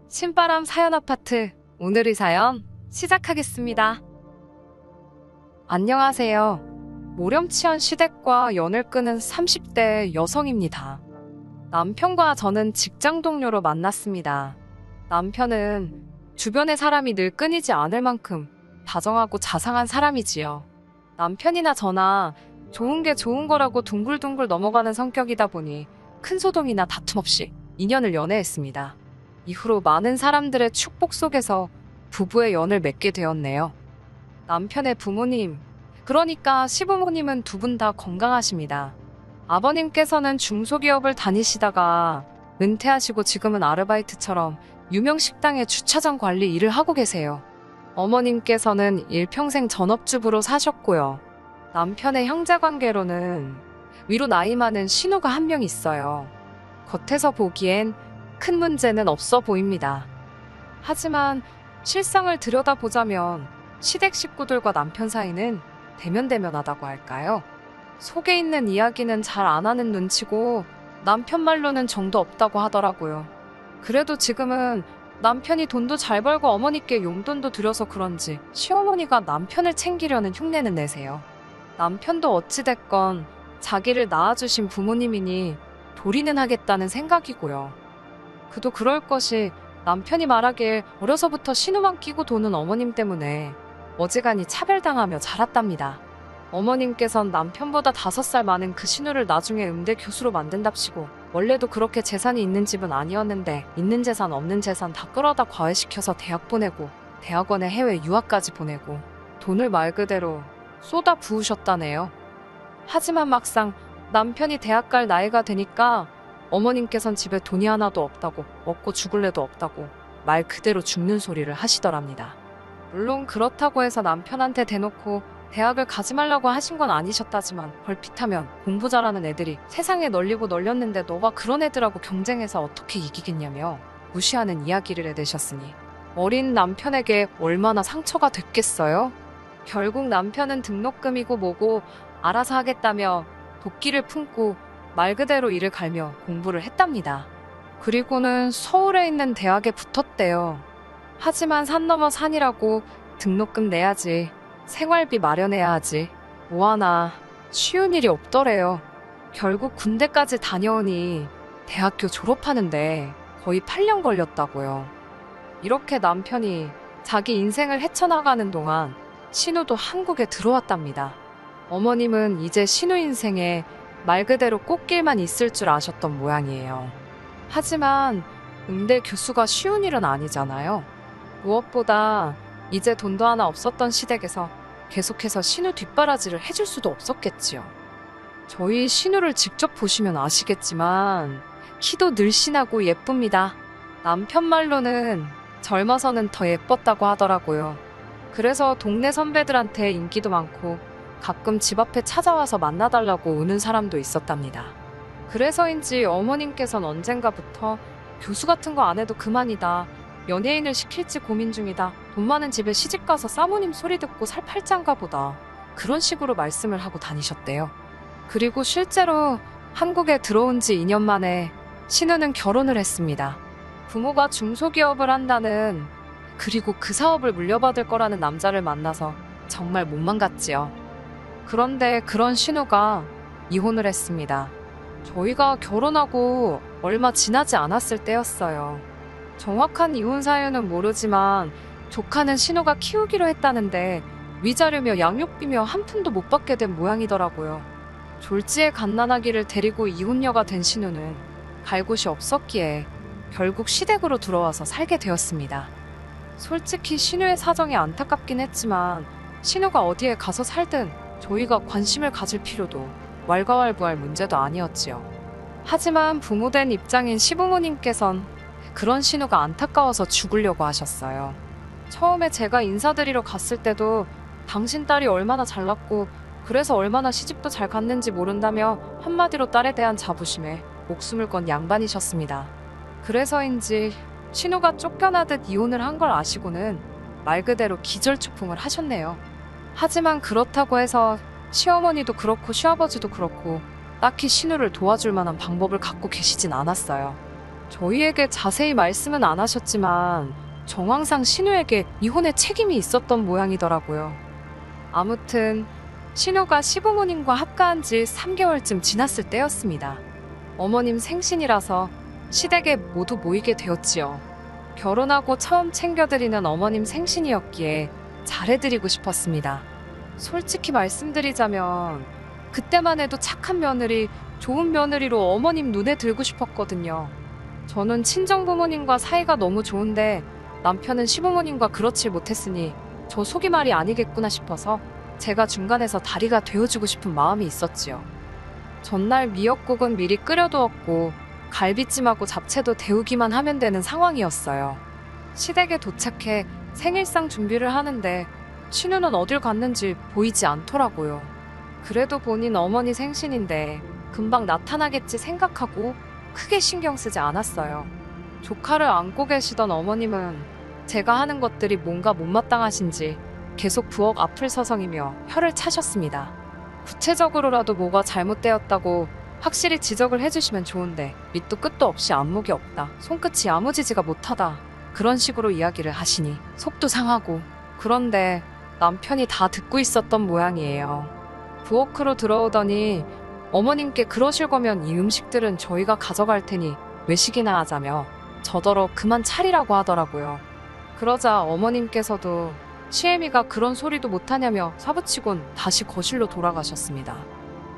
신바람 사연 아파트 오늘의 사연 시작하겠습니다. 안녕하세요. 모렴치한 시댁과 연을 끄는 30대 여성입니다. 남편과 저는 직장 동료로 만났습니다. 남편은 주변의 사람이 늘 끊이지 않을 만큼 다정하고 자상한 사람이지요. 남편이나 저나 좋은 게 좋은 거라고 둥글둥글 넘어가는 성격이다 보니 큰 소동이나 다툼 없이 2년을 연애했습니다. 이후로 많은 사람들의 축복 속에서 부부의 연을 맺게 되었네요. 남편의 부모님, 그러니까 시부모님은 두 분 다 건강하십니다. 아버님께서는 중소기업을 다니시다가 은퇴하시고 지금은 아르바이트처럼 유명 식당의 주차장 관리 일을 하고 계세요. 어머님께서는 일평생 전업주부로 사셨고요. 남편의 형제관계로는 위로 나이 많은 신우가 한 명 있어요. 겉에서 보기엔 큰 문제는 없어 보입니다. 하지만 실상을 들여다보자면 시댁 식구들과 남편 사이는 대면대면하다고 할까요? 속에 있는 이야기는 잘 안 하는 눈치고 남편 말로는 정도 없다고 하더라고요. 그래도 지금은 남편이 돈도 잘 벌고 어머니께 용돈도 드려서 그런지 시어머니가 남편을 챙기려는 흉내는 내세요. 남편도 어찌됐건 자기를 낳아주신 부모님이니 도리는 하겠다는 생각이고요. 그도 그럴 것이 남편이 말하길 어려서부터 신우만 끼고 도는 어머님 때문에 어지간히 차별당하며 자랐답니다. 어머님께선 남편보다 5살 많은 그 신우를 나중에 음대 교수로 만든답시고 원래도 그렇게 재산이 있는 집은 아니었는데 있는 재산 없는 재산 다 끌어다 과외시켜서 대학 보내고 대학원에 해외 유학까지 보내고 돈을 말 그대로 쏟아 부으셨다네요. 하지만 막상 남편이 대학 갈 나이가 되니까 어머님께선 집에 돈이 하나도 없다고 먹고 죽을래도 없다고 말 그대로 죽는 소리를 하시더랍니다. 물론 그렇다고 해서 남편한테 대놓고 대학을 가지 말라고 하신 건 아니셨다지만 얼핏하면 공부 잘하는 애들이 세상에 널리고 널렸는데 너가 그런 애들하고 경쟁해서 어떻게 이기겠냐며 무시하는 이야기를 해대셨으니 어린 남편에게 얼마나 상처가 됐겠어요? 결국 남편은 등록금이고 뭐고 알아서 하겠다며 도끼를 품고 말 그대로 이를 갈며 공부를 했답니다. 그리고는 서울에 있는 대학에 붙었대요. 하지만 산 넘어 산이라고 등록금 내야지, 생활비 마련해야 하지, 뭐하나 쉬운 일이 없더래요. 결국 군대까지 다녀오니 대학교 졸업하는데 거의 8년 걸렸다고요. 이렇게 남편이 자기 인생을 헤쳐나가는 동안 신우도 한국에 들어왔답니다. 어머님은 이제 신우 인생에 말 그대로 꽃길만 있을 줄 아셨던 모양이에요. 하지만 음대 교수가 쉬운 일은 아니잖아요. 무엇보다 이제 돈도 하나 없었던 시댁에서 계속해서 신우 뒷바라지를 해줄 수도 없었겠지요. 저희 신우를 직접 보시면 아시겠지만 키도 늘씬하고 예쁩니다. 남편 말로는 젊어서는 더 예뻤다고 하더라고요. 그래서 동네 선배들한테 인기도 많고 가끔 집 앞에 찾아와서 만나달라고 우는 사람도 있었답니다. 그래서인지 어머님께선 언젠가부터 교수 같은 거 안 해도 그만이다. 연예인을 시킬지 고민 중이다. 돈 많은 집에 시집가서 사모님 소리 듣고 살 팔짱가 보다. 그런 식으로 말씀을 하고 다니셨대요. 그리고 실제로 한국에 들어온 지 2년 만에 신우는 결혼을 했습니다. 부모가 중소기업을 한다는 그리고 그 사업을 물려받을 거라는 남자를 만나서 정말 못만 갔지요. 그런데 그런 신우가 이혼을 했습니다. 저희가 결혼하고 얼마 지나지 않았을 때였어요. 정확한 이혼 사유는 모르지만 조카는 신우가 키우기로 했다는데 위자료며 양육비며 한 푼도 못 받게 된 모양이더라고요. 졸지에 갓난아기를 데리고 이혼녀가 된 신우는 갈 곳이 없었기에 결국 시댁으로 들어와서 살게 되었습니다. 솔직히 신우의 사정이 안타깝긴 했지만 신우가 어디에 가서 살든 저희가 관심을 가질 필요도 왈가왈부할 문제도 아니었지요. 하지만 부모된 입장인 시부모님께선 그런 신우가 안타까워서 죽으려고 하셨어요. 처음에 제가 인사드리러 갔을 때도 당신 딸이 얼마나 잘났고 그래서 얼마나 시집도 잘 갔는지 모른다며 한마디로 딸에 대한 자부심에 목숨을 건 양반이셨습니다. 그래서인지 신우가 쫓겨나듯 이혼을 한 걸 아시고는 말 그대로 기절초풍을 하셨네요. 하지만 그렇다고 해서 시어머니도 그렇고 시아버지도 그렇고 딱히 신우를 도와줄 만한 방법을 갖고 계시진 않았어요. 저희에게 자세히 말씀은 안 하셨지만 정황상 신우에게 이혼의 책임이 있었던 모양이더라고요. 아무튼 신우가 시부모님과 합가한 지 3개월쯤 지났을 때였습니다. 어머님 생신이라서 시댁에 모두 모이게 되었지요. 결혼하고 처음 챙겨드리는 어머님 생신이었기에 잘해드리고 싶었습니다. 솔직히 말씀드리자면 그때만 해도 착한 며느리, 좋은 며느리로 어머님 눈에 들고 싶었거든요. 저는 친정부모님과 사이가 너무 좋은데 남편은 시부모님과 그렇지 못했으니 저 속이 말이 아니겠구나 싶어서 제가 중간에서 다리가 되어주고 싶은 마음이 있었지요. 전날 미역국은 미리 끓여두었고 갈비찜하고 잡채도 데우기만 하면 되는 상황이었어요. 시댁에 도착해 생일상 준비를 하는데 신우는 어딜 갔는지 보이지 않더라고요. 그래도 본인 어머니 생신인데 금방 나타나겠지 생각하고 크게 신경 쓰지 않았어요. 조카를 안고 계시던 어머님은 제가 하는 것들이 뭔가 못마땅하신지 계속 부엌 앞을 서성이며 혀를 차셨습니다. 구체적으로라도 뭐가 잘못되었다고 확실히 지적을 해주시면 좋은데 밑도 끝도 없이 안목이 없다, 손끝이 야무지지가 못하다, 그런 식으로 이야기를 하시니 속도 상하고. 그런데 남편이 다 듣고 있었던 모양이에요. 부엌으로 들어오더니 어머님께 그러실 거면 이 음식들은 저희가 가져갈 테니 외식이나 하자며 저더러 그만 차리라고 하더라고요. 그러자 어머님께서도 시애미가 그런 소리도 못하냐며 사부치곤 다시 거실로 돌아가셨습니다.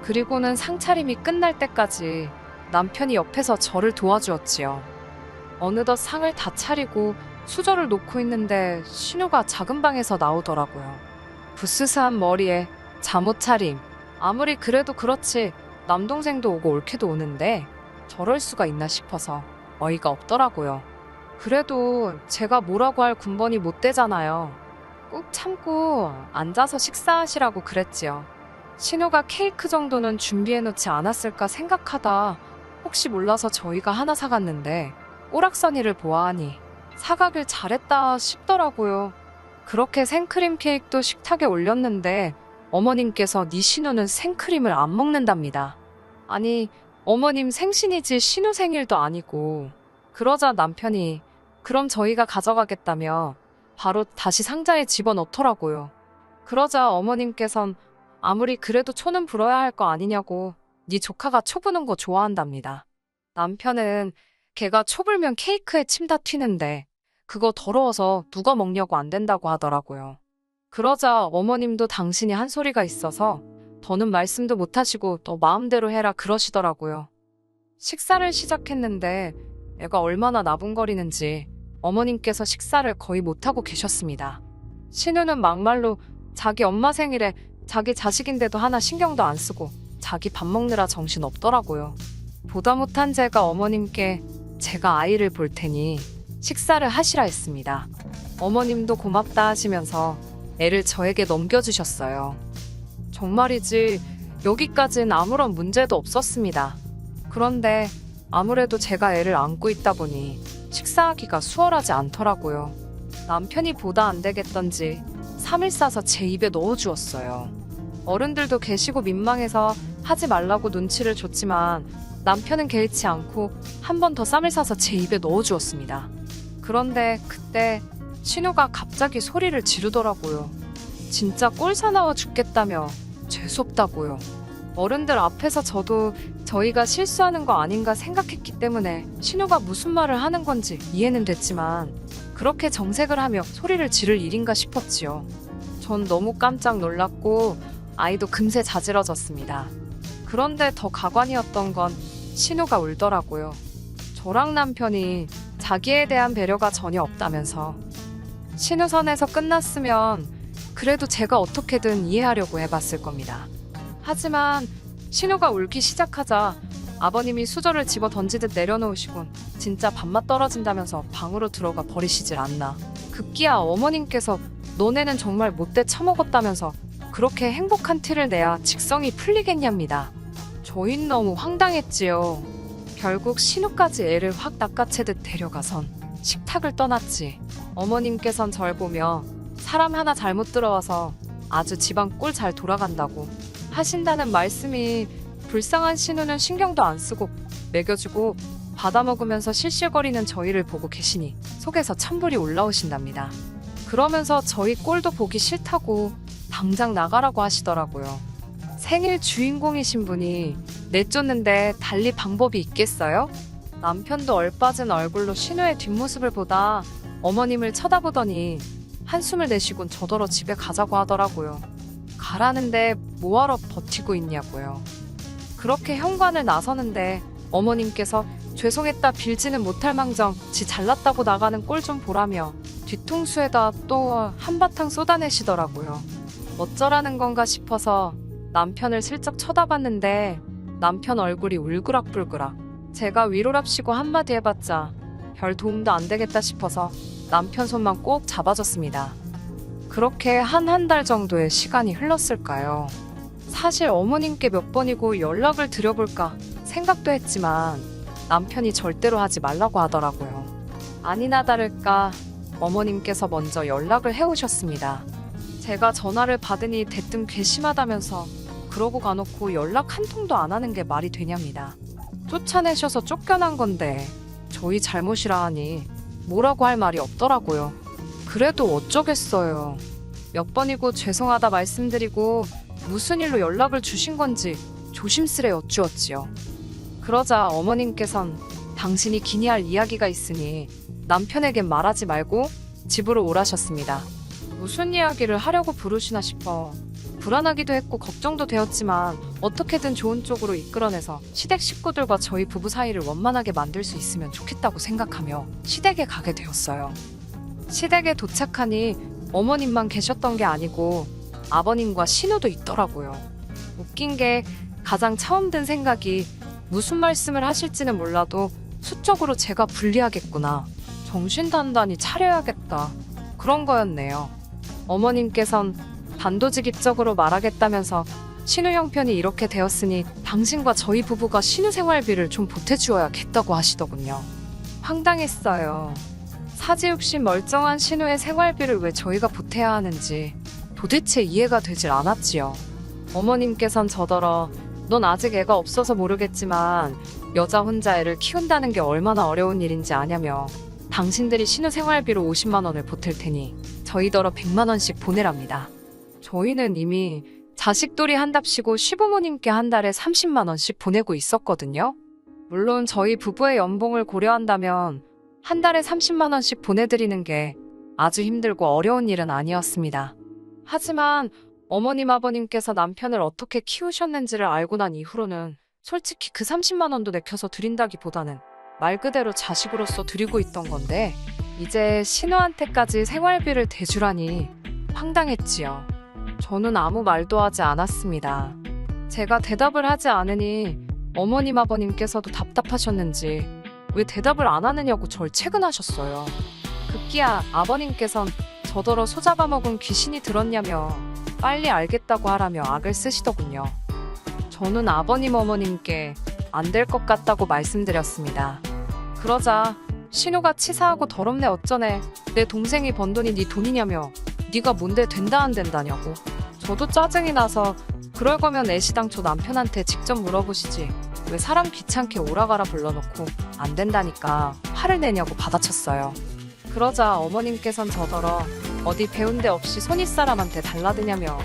그리고는 상차림이 끝날 때까지 남편이 옆에서 저를 도와주었지요. 어느덧 상을 다 차리고 수저를 놓고 있는데 신우가 작은 방에서 나오더라고요. 부스스한 머리에 잠옷 차림. 아무리 그래도 그렇지 남동생도 오고 올케도 오는데 저럴 수가 있나 싶어서 어이가 없더라고요. 그래도 제가 뭐라고 할 군번이 못 되잖아요. 꾹 참고 앉아서 식사하시라고 그랬지요. 신우가 케이크 정도는 준비해놓지 않았을까 생각하다 혹시 몰라서 저희가 하나 사갔는데 오락선이를 보아하니 사가길 잘했다 싶더라고요. 그렇게 생크림 케이크도 식탁에 올렸는데 어머님께서 네 신우는 생크림을 안 먹는답니다. 아니, 어머님 생신이지 신우 생일도 아니고. 그러자 남편이 그럼 저희가 가져가겠다며 바로 다시 상자에 집어넣더라고요. 그러자 어머님께선 아무리 그래도 초는 불어야 할 거 아니냐고 네 조카가 초 부는 거 좋아한답니다. 남편은 걔가 초 불면 케이크에 침 다 튀는데 그거 더러워서 누가 먹냐고 안 된다고 하더라고요. 그러자 어머님도 당신이 한 소리가 있어서 더는 말씀도 못하시고 너 마음대로 해라 그러시더라고요. 식사를 시작했는데 애가 얼마나 나분거리는지 어머님께서 식사를 거의 못하고 계셨습니다. 신우는 막말로 자기 엄마 생일에 자기 자식인데도 하나 신경도 안 쓰고 자기 밥 먹느라 정신 없더라고요. 보다 못한 제가 어머님께 제가 아이를 볼 테니 식사를 하시라 했습니다. 어머님도 고맙다 하시면서 애를 저에게 넘겨주셨어요. 정말이지 여기까진 아무런 문제도 없었습니다. 그런데 아무래도 제가 애를 안고 있다 보니 식사하기가 수월하지 않더라고요. 남편이 보다 안 되겠던지 3일 싸서 제 입에 넣어주었어요. 어른들도 계시고 민망해서 하지 말라고 눈치를 줬지만 남편은 개의치 않고 한 번 더 쌈을 싸서 제 입에 넣어주었습니다. 그런데 그때 신우가 갑자기 소리를 지르더라고요. 진짜 꼴 사나워 죽겠다며 재수없다고요. 어른들 앞에서 저도 저희가 실수하는 거 아닌가 생각했기 때문에 신우가 무슨 말을 하는 건지 이해는 됐지만 그렇게 정색을 하며 소리를 지를 일인가 싶었지요. 전 너무 깜짝 놀랐고 아이도 금세 자지러졌습니다. 그런데 더 가관이었던 건 신우가 울더라고요. 저랑 남편이 자기에 대한 배려가 전혀 없다면서. 신우 선에서 끝났으면 그래도 제가 어떻게든 이해하려고 해봤을 겁니다. 하지만 신우가 울기 시작하자 아버님이 수저를 집어 던지듯 내려놓으시곤 진짜 밥맛 떨어진다면서 방으로 들어가 버리시질 않나. 급기야 어머님께서 너네는 정말 못돼 처먹었다면서 그렇게 행복한 티를 내야 직성이 풀리겠냐입니다. 저흰 너무 황당했지요. 결국 신우까지 애를 확 낚아채듯 데려가선 식탁을 떠났지. 어머님께선 절 보며 사람 하나 잘못 들어와서 아주 집안 꼴 잘 돌아간다고 하신다는 말씀이 불쌍한 신우는 신경도 안 쓰고 먹여주고 받아먹으면서 실실거리는 저희를 보고 계시니 속에서 찬불이 올라오신답니다. 그러면서 저희 꼴도 보기 싫다고 당장 나가라고 하시더라고요. 생일 주인공이신 분이 내쫓는데 달리 방법이 있겠어요? 남편도 얼빠진 얼굴로 신우의 뒷모습을 보다 어머님을 쳐다보더니 한숨을 내쉬곤 저더러 집에 가자고 하더라고요. 가라는데 뭐하러 버티고 있냐고요. 그렇게 현관을 나서는데 어머님께서 죄송했다 빌지는 못할 망정 지 잘났다고 나가는 꼴 좀 보라며 뒤통수에다 또 한바탕 쏟아내시더라고요. 어쩌라는 건가 싶어서 남편을 슬쩍 쳐다봤는데 남편 얼굴이 울그락불그락. 제가 위로랍시고 한마디 해봤자 별 도움도 안 되겠다 싶어서 남편 손만 꼭 잡아줬습니다. 그렇게 한 달 정도의 시간이 흘렀을까요? 사실 어머님께 몇 번이고 연락을 드려볼까 생각도 했지만 남편이 절대로 하지 말라고 하더라고요. 아니나 다를까 어머님께서 먼저 연락을 해오셨습니다. 제가 전화를 받으니 대뜸 괘씸하다면서 그러고 가놓고 연락 한 통도 안 하는 게 말이 되냐입니다. 쫓아내셔서 쫓겨난 건데 저희 잘못이라 하니 뭐라고 할 말이 없더라고요. 그래도 어쩌겠어요. 몇 번이고 죄송하다 말씀드리고 무슨 일로 연락을 주신 건지 조심스레 여쭈었지요. 그러자 어머님께선 당신이 기니 할 이야기가 있으니 남편에겐 말하지 말고 집으로 오라셨습니다. 무슨 이야기를 하려고 부르시나 싶어 불안하기도 했고 걱정도 되었지만 어떻게든 좋은 쪽으로 이끌어내서 시댁 식구들과 저희 부부 사이를 원만하게 만들 수 있으면 좋겠다고 생각하며 시댁에 가게 되었어요. 시댁에 도착하니 어머님만 계셨던 게 아니고 아버님과 신우도 있더라고요. 웃긴 게 가장 처음 든 생각이 무슨 말씀을 하실지는 몰라도 수적으로 제가 불리하겠구나. 정신 단단히 차려야겠다. 그런 거였네요. 어머님께선 단도직입적으로 말하겠다면서 신우 형편이 이렇게 되었으니 당신과 저희 부부가 신우 생활비를 좀 보태주어야겠다고 하시더군요. 황당했어요. 사지육신 멀쩡한 신우의 생활비를 왜 저희가 보태야 하는지 도대체 이해가 되질 않았지요. 어머님께선 저더러 넌 아직 애가 없어서 모르겠지만 여자 혼자 애를 키운다는 게 얼마나 어려운 일인지 아냐며 당신들이 신우 생활비로 50만 원을 보탤 테니 저희더러 100만 원씩 보내랍니다. 저희는 이미 자식돌이 한답시고 시부모님께 한 달에 30만 원씩 보내고 있었거든요. 물론 저희 부부의 연봉을 고려한다면 한 달에 30만 원씩 보내드리는 게 아주 힘들고 어려운 일은 아니었습니다. 하지만 어머님 아버님께서 남편을 어떻게 키우셨는지를 알고 난 이후로는 솔직히 그 30만 원도 내켜서 드린다기보다는 말 그대로 자식으로서 드리고 있던 건데 이제 신우한테까지 생활비를 대주라니 황당했지요. 저는 아무 말도 하지 않았습니다. 제가 대답을 하지 않으니 어머님 아버님께서도 답답하셨는지 왜 대답을 안 하느냐고 절 채근하셨어요. 급기야 아버님께선 저더러 소잡아먹은 귀신이 들었냐며 빨리 알겠다고 하라며 악을 쓰시더군요. 저는 아버님 어머님께 안 될 것 같다고 말씀드렸습니다. 그러자 신우가 치사하고 더럽네 어쩌네 내 동생이 번 돈이 네 돈이냐며 네가 뭔데 된다 안 된다냐고. 저도 짜증이 나서 그럴 거면 애시당초 남편한테 직접 물어보시지 왜 사람 귀찮게 오라가라 불러놓고 안 된다니까 화를 내냐고 받아쳤어요. 그러자 어머님께선 저더러 어디 배운 데 없이 손윗사람한테 달라드냐며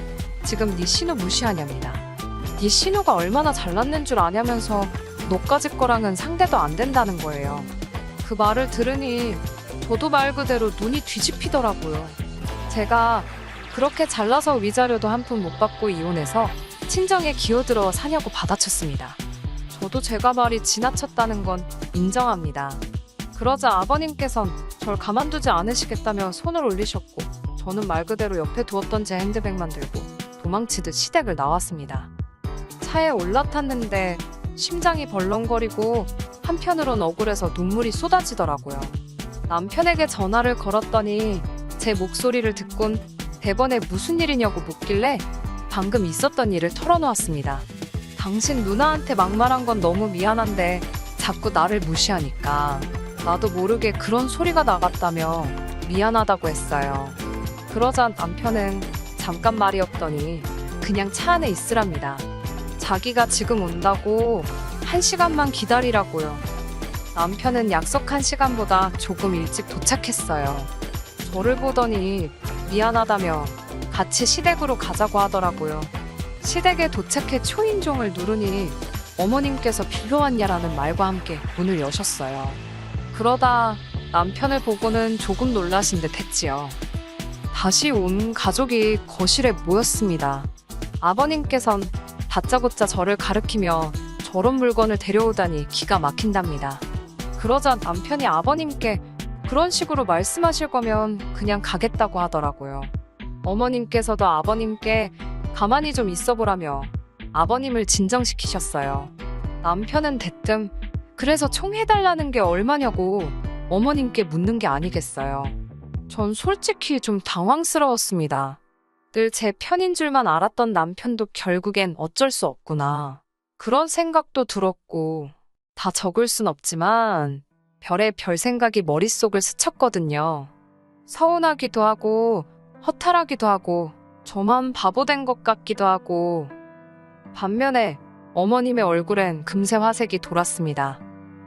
지금 네 신우 무시하냐입니다. 네 신우가 얼마나 잘났는 줄 아냐면서 너까지 거랑은 상대도 안 된다는 거예요. 그 말을 들으니 저도 말 그대로 눈이 뒤집히더라고요. 제가 그렇게 잘나서 위자료도 한 푼 못 받고 이혼해서 친정에 기어들어 사냐고 받아쳤습니다. 저도 제가 말이 지나쳤다는 건 인정합니다. 그러자 아버님께선 절 가만두지 않으시겠다며 손을 올리셨고 저는 말 그대로 옆에 두었던 제 핸드백만 들고 도망치듯 시댁을 나왔습니다. 차에 올라탔는데 심장이 벌렁거리고 한편으론 억울해서 눈물이 쏟아지더라고요. 남편에게 전화를 걸었더니 제 목소리를 듣곤 대번에 무슨 일이냐고 묻길래 방금 있었던 일을 털어놓았습니다. 당신 누나한테 막말한 건 너무 미안한데 자꾸 나를 무시하니까 나도 모르게 그런 소리가 나갔다며 미안하다고 했어요. 그러자 남편은 잠깐 말이 없더니 그냥 차 안에 있으랍니다. 자기가 지금 온다고 1시간만 기다리라고요. 남편은 약속한 시간보다 조금 일찍 도착했어요. 저를 보더니 미안하다며 같이 시댁으로 가자고 하더라고요. 시댁에 도착해 초인종을 누르니 어머님께서 비로 왔냐라는 말과 함께 문을 여셨어요. 그러다 남편을 보고는 조금 놀라신 듯 했지요. 다시 온 가족이 거실에 모였습니다. 아버님께선 다짜고짜 저를 가리키며 저런 물건을 데려오다니 기가 막힌답니다. 그러자 남편이 아버님께 그런 식으로 말씀하실 거면 그냥 가겠다고 하더라고요. 어머님께서도 아버님께 가만히 좀 있어보라며 아버님을 진정시키셨어요. 남편은 대뜸 그래서 총 해달라는 게 얼마냐고 어머님께 묻는 게 아니겠어요. 전 솔직히 좀 당황스러웠습니다. 늘 제 편인 줄만 알았던 남편도 결국엔 어쩔 수 없구나. 그런 생각도 들었고 다 적을 순 없지만 별의 별 생각이 머릿속을 스쳤거든요. 서운하기도 하고 허탈하기도 하고 저만 바보 된 것 같기도 하고 반면에 어머님의 얼굴엔 금세 화색이 돌았습니다.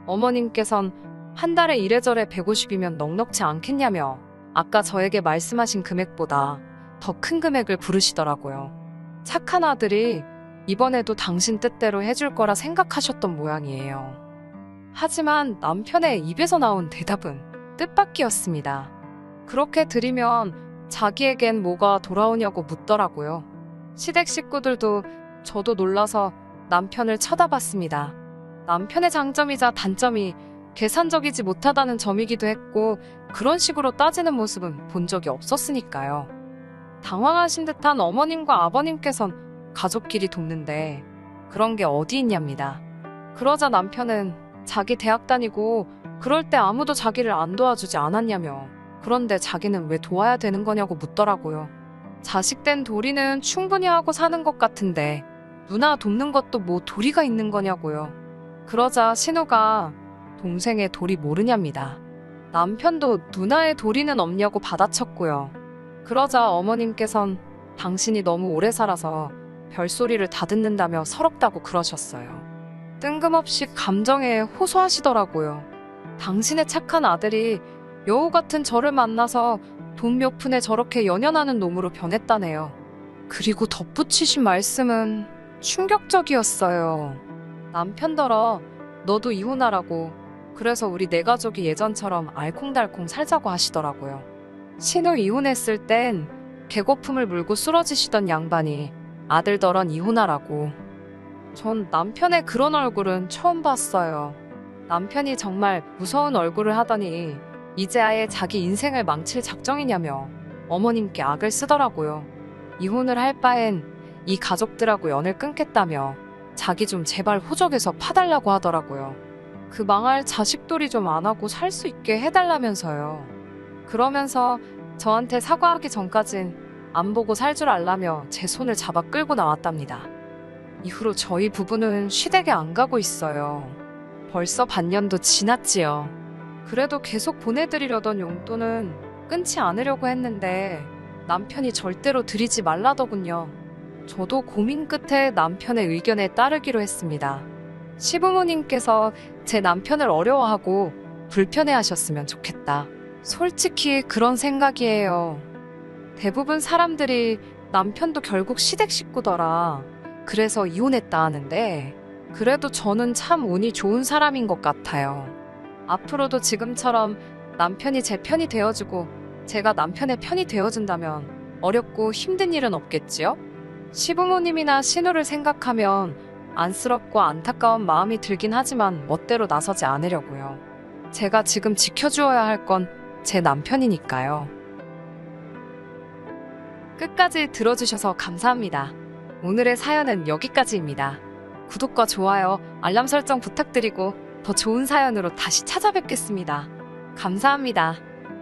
어머님께선 한 달에 이래저래 150이면 넉넉지 않겠냐며 아까 저에게 말씀하신 금액보다 더 큰 금액을 부르시더라고요. 착한 아들이 이번에도 당신 뜻대로 해줄 거라 생각하셨던 모양이에요. 하지만 남편의 입에서 나온 대답은 뜻밖이었습니다. 그렇게 드리면 자기에겐 뭐가 돌아오냐고 묻더라고요. 시댁 식구들도 저도 놀라서 남편을 쳐다봤습니다. 남편의 장점이자 단점이 계산적이지 못하다는 점이기도 했고 그런 식으로 따지는 모습은 본 적이 없었으니까요. 당황하신 듯한 어머님과 아버님께선 가족끼리 돕는데 그런 게 어디 있냐입니다. 그러자 남편은 자기 대학 다니고 그럴 때 아무도 자기를 안 도와주지 않았냐며 그런데 자기는 왜 도와야 되는 거냐고 묻더라고요. 자식된 도리는 충분히 하고 사는 것 같은데 누나 돕는 것도 뭐 도리가 있는 거냐고요. 그러자 신우가 동생의 도리 모르냐입니다. 남편도 누나의 도리는 없냐고 받아쳤고요. 그러자 어머님께선 당신이 너무 오래 살아서 별소리를 다 듣는다며 서럽다고 그러셨어요. 뜬금없이 감정에 호소하시더라고요. 당신의 착한 아들이 여우 같은 저를 만나서 돈 몇 푼에 저렇게 연연하는 놈으로 변했다네요. 그리고 덧붙이신 말씀은 충격적이었어요. 남편더러 너도 이혼하라고 그래서 우리 네 가족이 예전처럼 알콩달콩 살자고 하시더라고요. 신우 이혼했을 땐 개거품을 물고 쓰러지시던 양반이 아들더런 이혼하라고. 전 남편의 그런 얼굴은 처음 봤어요. 남편이 정말 무서운 얼굴을 하더니 이제 아예 자기 인생을 망칠 작정이냐며 어머님께 악을 쓰더라고요. 이혼을 할 바엔 이 가족들하고 연을 끊겠다며 자기 좀 제발 호적에서 파달라고 하더라고요. 그 망할 자식돌이 좀 안 하고 살 수 있게 해달라면서요. 그러면서 저한테 사과하기 전까진 안 보고 살 줄 알라며 제 손을 잡아 끌고 나왔답니다. 이후로 저희 부부는 시댁에 안 가고 있어요. 벌써 반년도 지났지요. 그래도 계속 보내드리려던 용돈은 끊지 않으려고 했는데 남편이 절대로 드리지 말라더군요. 저도 고민 끝에 남편의 의견에 따르기로 했습니다. 시부모님께서 제 남편을 어려워하고 불편해하셨으면 좋겠다. 솔직히 그런 생각이에요. 대부분 사람들이 남편도 결국 시댁 식구더라. 그래서 이혼했다 하는데 그래도 저는 참 운이 좋은 사람인 것 같아요. 앞으로도 지금처럼 남편이 제 편이 되어주고 제가 남편의 편이 되어준다면 어렵고 힘든 일은 없겠지요? 시부모님이나 신우를 생각하면 안쓰럽고 안타까운 마음이 들긴 하지만 멋대로 나서지 않으려고요. 제가 지금 지켜주어야 할 건 제 남편이니까요. 끝까지 들어주셔서 감사합니다. 오늘의 사연은 여기까지입니다. 구독과 좋아요, 알람 설정 부탁드리고 더 좋은 사연으로 다시 찾아뵙겠습니다. 감사합니다.